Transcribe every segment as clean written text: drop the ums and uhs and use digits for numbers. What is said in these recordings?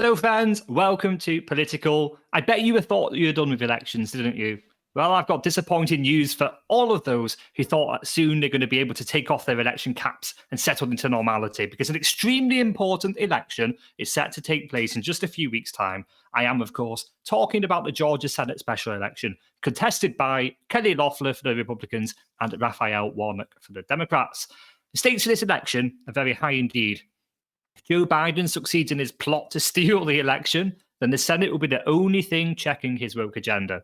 Hello, friends. Welcome to Political. I bet you thought you were done with elections, didn't you? Well, I've got disappointing news for all of those who thought that soon they're going to be able to take off their election caps and settle into normality, because an extremely important election is set to take place in just a few weeks' time. I am, of course, talking about the Georgia Senate special election, contested by Kelly Loeffler for the Republicans and Raphael Warnock for the Democrats. The stakes for this election are very high indeed. If Joe Biden succeeds in his plot to steal the election, then the Senate will be the only thing checking his woke agenda.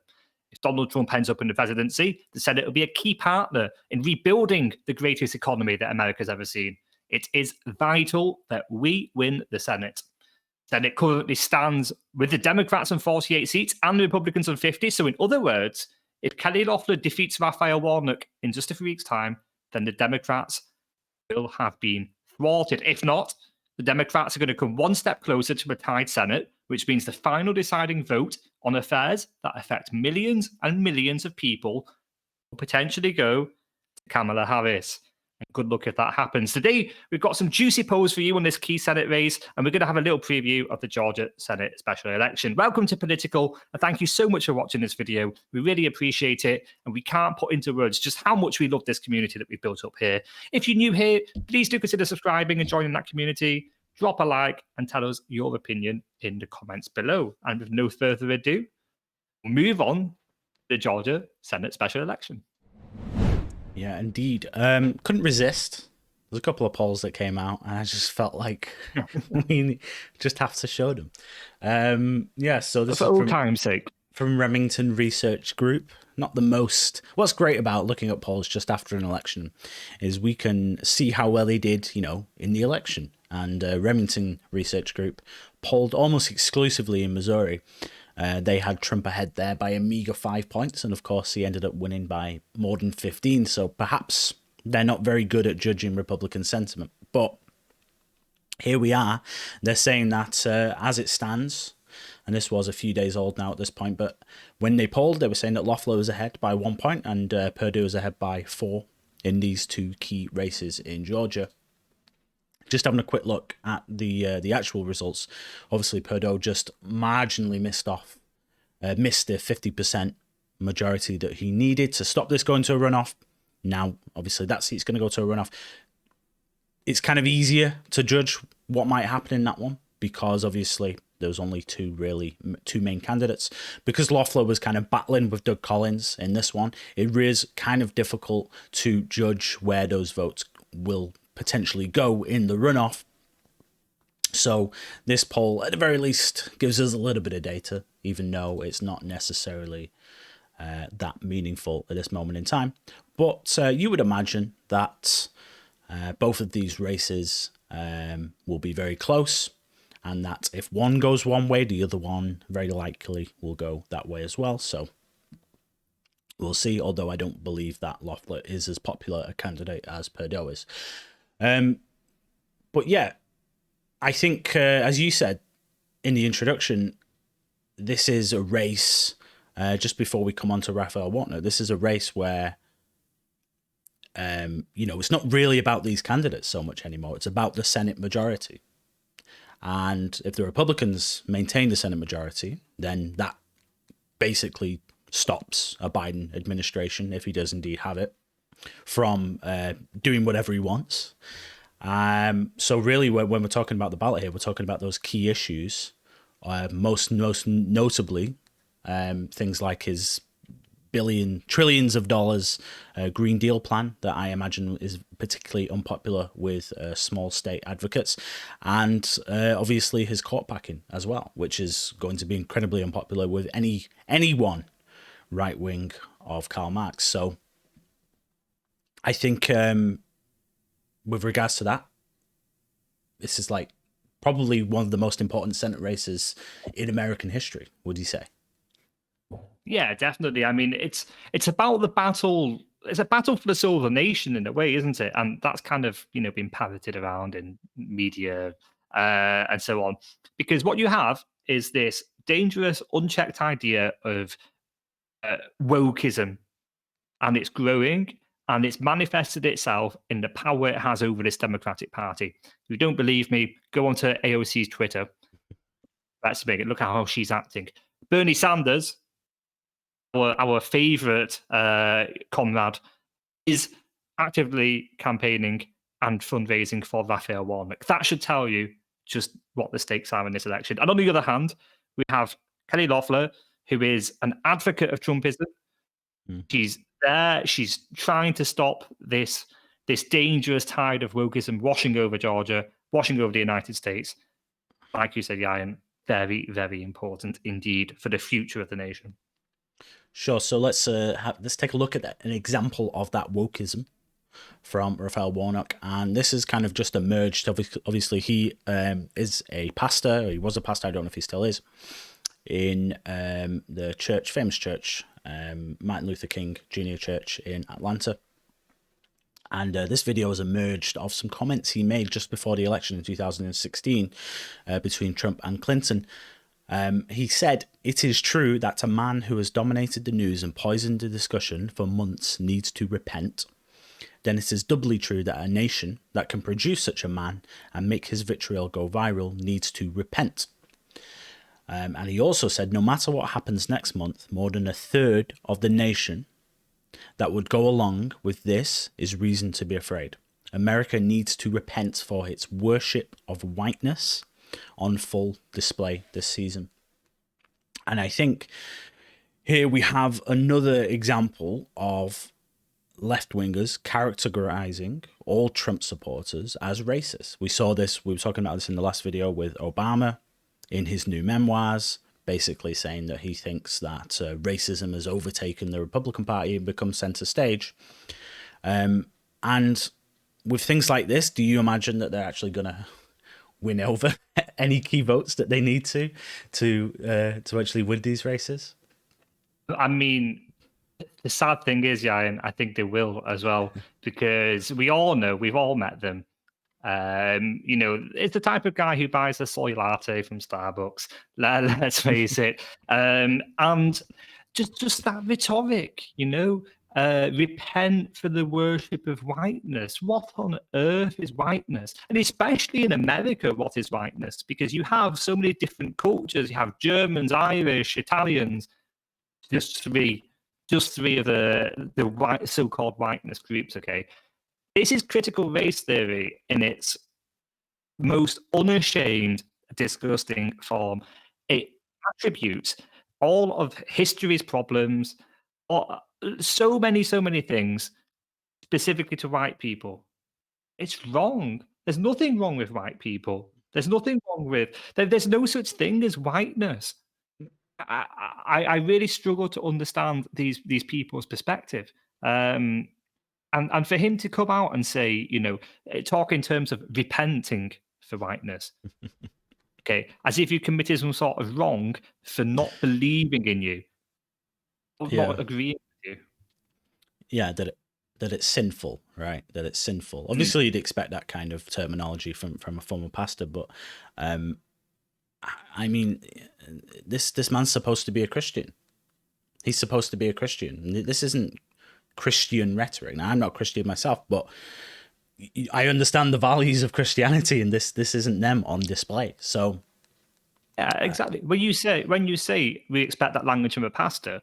If Donald Trump ends up in the presidency, the Senate will be a key partner in rebuilding the greatest economy that America's ever seen. It is vital that we win the Senate. The Senate currently stands with the Democrats on 48 seats and the Republicans on 50. So in other words, if Kelly Loeffler defeats Raphael Warnock in just a few weeks' time, then the Democrats will have been thwarted. If not, the Democrats are going to come one step closer to a tied Senate, which means the final deciding vote on affairs that affect millions and millions of people will potentially go to Kamala Harris. And good luck if that happens. Today, we've got some juicy polls for you on this key Senate race, and we're going to have a little preview of the Georgia Senate special election. Welcome to Political, and thank you so much for watching this video. We really appreciate it, and we can't put into words just how much we love this community that we've built up here. If you're new here, please do consider subscribing and joining that community. Drop a like and tell us your opinion in the comments below. And with no further ado, we'll move on to the Georgia Senate special election. Yeah, indeed. Couldn't resist. There's a couple of polls that came out, and I just felt like we just have to show them. So this for is old time's sake. From Remington Research Group. Not the most. What's great about looking at polls just after an election is we can see how well they did, in the election. And Remington Research Group polled almost exclusively in Missouri. They had Trump ahead there by a meager 5 points, and of course he ended up winning by more than 15. So perhaps they're not very good at judging Republican sentiment. But here we are. They're saying that as it stands, and this was a few days old now at this point, but when they polled, they were saying that Loeffler was ahead by 1 point and Perdue was ahead by 4 in these two key races in Georgia. Just having a quick look at the actual results, obviously Perdue just marginally missed the 50% majority that he needed to stop this going to a runoff. Now, obviously, that seat's going to go to a runoff. It's kind of easier to judge what might happen in that one because obviously there was only two main candidates. Because Loeffler was kind of battling with Doug Collins in this one, it is kind of difficult to judge where those votes will potentially go in the runoff. So this poll, at the very least, gives us a little bit of data, even though it's not necessarily that meaningful at this moment in time. But you would imagine that both of these races will be very close, and that if one goes one way, the other one very likely will go that way as well. So we'll see, although I don't believe that Loeffler is as popular a candidate as Perdue is. But yeah, I think, as you said in the introduction, this is a race, just before we come on to Raphael Warnock, this is a race where, it's not really about these candidates so much anymore. It's about the Senate majority. And if the Republicans maintain the Senate majority, then that basically stops a Biden administration, if he does indeed have it, from doing whatever he wants. So really, when we're talking about the ballot here, we're talking about those key issues, most notably things like his trillions of dollars Green Deal plan that I imagine is particularly unpopular with small state advocates, and obviously his court packing as well, which is going to be incredibly unpopular with anyone right wing of Karl Marx. So I think with regards to that, this is like probably one of the most important Senate races in American history, would you say? Yeah, definitely. I mean, it's about the battle. It's a battle for the soul of the nation in a way, isn't it? And that's kind of, been parroted around in media and so on. Because what you have is this dangerous, unchecked idea of wokeism, and it's growing, and it's manifested itself in the power it has over this Democratic Party. If you don't believe me, go onto AOC's Twitter. make it. Look at how she's acting. Bernie Sanders, our favourite comrade, is actively campaigning and fundraising for Raphael Warnock. That should tell you just what the stakes are in this election. And on the other hand, we have Kelly Loeffler, who is an advocate of Trumpism. She's there. She's trying to stop this dangerous tide of wokeism washing over Georgia, washing over the United States. Like you said, Ian, very, very important indeed for the future of the nation. Sure. So let's take a look at an example of that wokeism from Raphael Warnock, and this is kind of just emerged. Obviously, he is a pastor. Or he was a pastor. I don't know if he still is in the church, famous church, Martin Luther King Jr. Church in Atlanta. And this video has emerged of some comments he made just before the election in 2016 between Trump and Clinton. He said, "It is true that a man who has dominated the news and poisoned the discussion for months needs to repent. Then it is doubly true that a nation that can produce such a man and make his vitriol go viral needs to repent." And he also said, "No matter what happens next month, more than a third of the nation that would go along with this is reason to be afraid. America needs to repent for its worship of whiteness on full display this season." And I think here we have another example of left-wingers characterizing all Trump supporters as racist. We saw this, we were talking about this in the last video with Obama in his new memoirs, basically saying that he thinks that racism has overtaken the Republican Party and become center stage. And with things like this, do you imagine that they're actually going to win over any key votes that they need to actually win these races? I mean, the sad thing is, yeah, and I think they will as well, because we all know, we've all met them. It's the type of guy who buys a soy latte from Starbucks. Let's face it. And just that rhetoric, repent for the worship of whiteness. What on earth is whiteness? And especially in America, what is whiteness? Because you have so many different cultures. You have Germans, Irish, Italians, just three of the white, so-called whiteness groups, okay? This is critical race theory in its most unashamed, disgusting form. It attributes all of history's problems, or so many things, specifically to white people. It's wrong. There's nothing wrong with white people. There's nothing wrong with... There's no such thing as whiteness. I really struggle to understand these people's perspective. And for him to come out and say, talk in terms of repenting for whiteness, okay, as if you committed some sort of wrong for not believing in you, or not agreeing with you. Yeah, that it's sinful, right? That it's sinful. Obviously, you'd expect that kind of terminology from a former pastor, but I mean, this man's supposed to be a Christian. He's supposed to be a Christian. This isn't Christian rhetoric. Now, I'm not Christian myself, but I understand the values of Christianity, and this isn't them on display. So, yeah, exactly. When you say we expect that language from a pastor,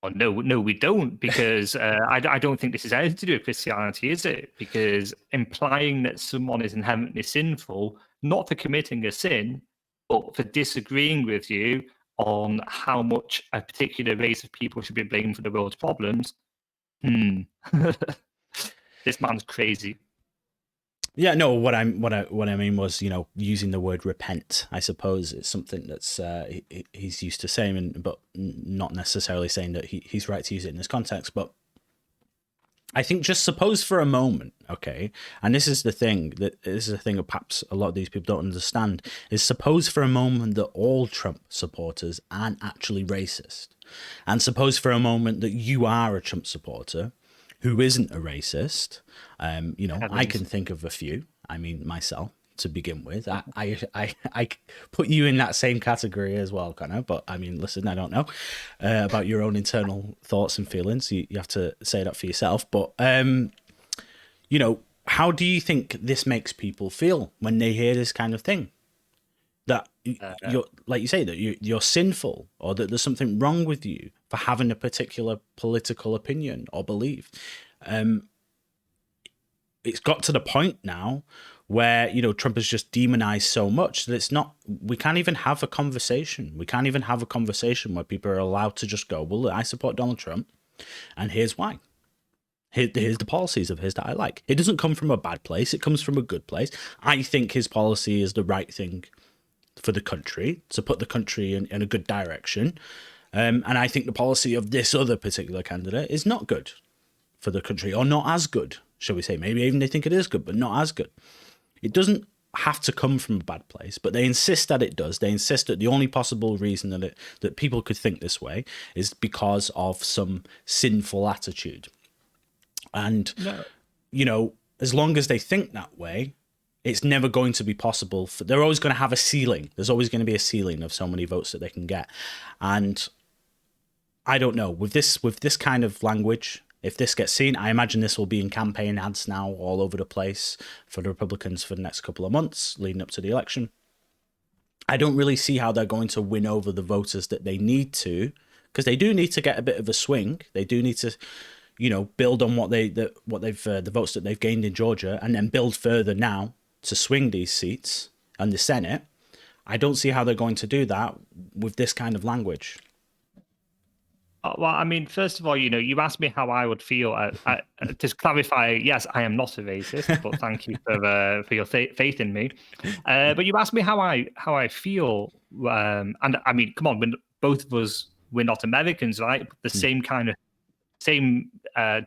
well, no, we don't, because I don't think this is anything to do with Christianity, is it? Because implying that someone is inherently sinful, not for committing a sin, but for disagreeing with you on how much a particular race of people should be blamed for the world's problems. This man's crazy. Yeah, no. What I mean was, using the word repent. I suppose it's something that's he's used to saying, but not necessarily saying that he's right to use it in this context. But I think just suppose for a moment, okay, and this is the thing that perhaps a lot of these people don't understand, is suppose for a moment that all Trump supporters aren't actually racist, and suppose for a moment that you are a Trump supporter who isn't a racist. I can think of a few. I mean, myself to begin with. I put you in that same category as well, kind of. But I mean, listen, I don't know about your own internal thoughts and feelings. You have to say that for yourself. But how do you think this makes people feel when they hear this kind of thing? That you're like you say that you're sinful, or that there's something wrong with you for having a particular political opinion or belief. It's got to the point now where Trump has just demonized so much that it's not. We can't even have a conversation. We can't even have a conversation where people are allowed to just go, well, I support Donald Trump, and here's why. Here's the policies of his that I like. It doesn't come from a bad place. It comes from a good place. I think his policy is the right thing for the country, to put the country in a good direction. And I think the policy of this other particular candidate is not good for the country, or not as good, shall we say. Maybe even they think it is good, but not as good. It doesn't have to come from a bad place, but they insist that it does. They insist that the only possible reason that people could think this way is because of some sinful attitude. And, as long as they think that way, it's never going to be possible. They're always going to have a ceiling. There's always going to be a ceiling of so many votes that they can get. And I don't know, with this kind of language, if this gets seen, I imagine this will be in campaign ads now all over the place for the Republicans for the next couple of months leading up to the election. I don't really see how they're going to win over the voters that they need to, because they do need to get a bit of a swing. They do need to, build on the votes that they've gained in Georgia, and then build further now to swing these seats and the Senate. I don't see how they're going to do that with this kind of language. Well, I mean, first of all, you asked me how I would feel. To clarify, yes, I am not a racist, but thank you for your faith in me. But you asked me how I feel, and I mean, come on, both of us, we're not Americans, right? The same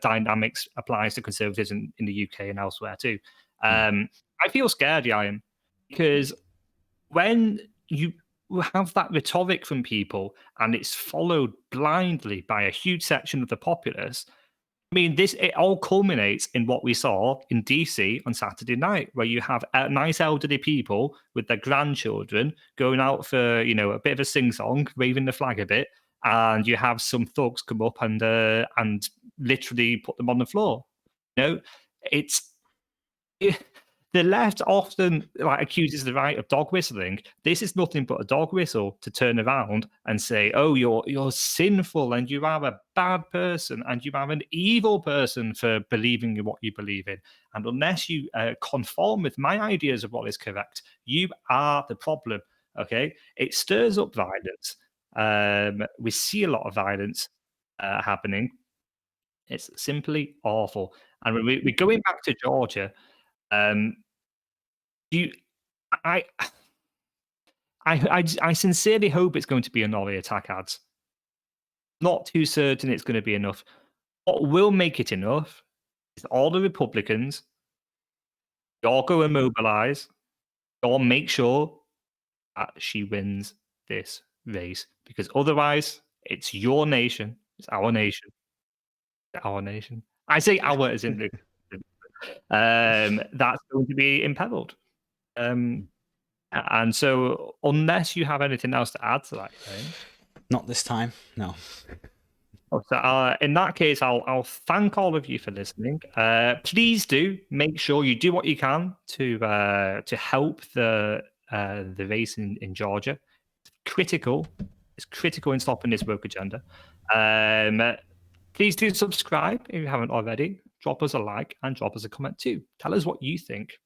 dynamics applies to conservatives in the UK and elsewhere too. I feel scared, I am, because when you have that rhetoric from people and it's followed blindly by a huge section of the populace, I mean, it all culminates in what we saw in DC on Saturday night, where you have nice elderly people with their grandchildren going out for, a bit of a sing-song, waving the flag a bit, and you have some thugs come up and literally put them on the floor. The left often accuses the right of dog whistling. This is nothing but a dog whistle to turn around and say, "Oh, you're sinful, and you are a bad person, and you are an evil person for believing in what you believe in. And unless you conform with my ideas of what is correct, you are the problem." Okay, it stirs up violence. We see a lot of violence happening. It's simply awful. And when we're going back to Georgia. I sincerely hope it's going to be a Norrie attack ads. Not too certain it's going to be enough. What will make it enough is all the Republicans, y'all go and mobilize, y'all make sure that she wins this race, because otherwise it's your nation, it's our nation, our nation. I say our as in the that's going to be imperiled. And so, unless you have anything else to add to that, not this time, no. So, in that case, I'll thank all of you for listening. Please do make sure you do what you can to help the race in Georgia. It's critical in stopping this woke agenda. Please do subscribe if you haven't already. Drop us a like and drop us a comment too. Tell us what you think.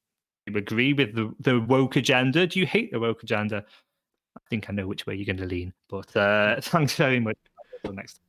Do you agree with the woke agenda? Do you hate the woke agenda? I think I know which way you're going to lean. But thanks very much. Until next time.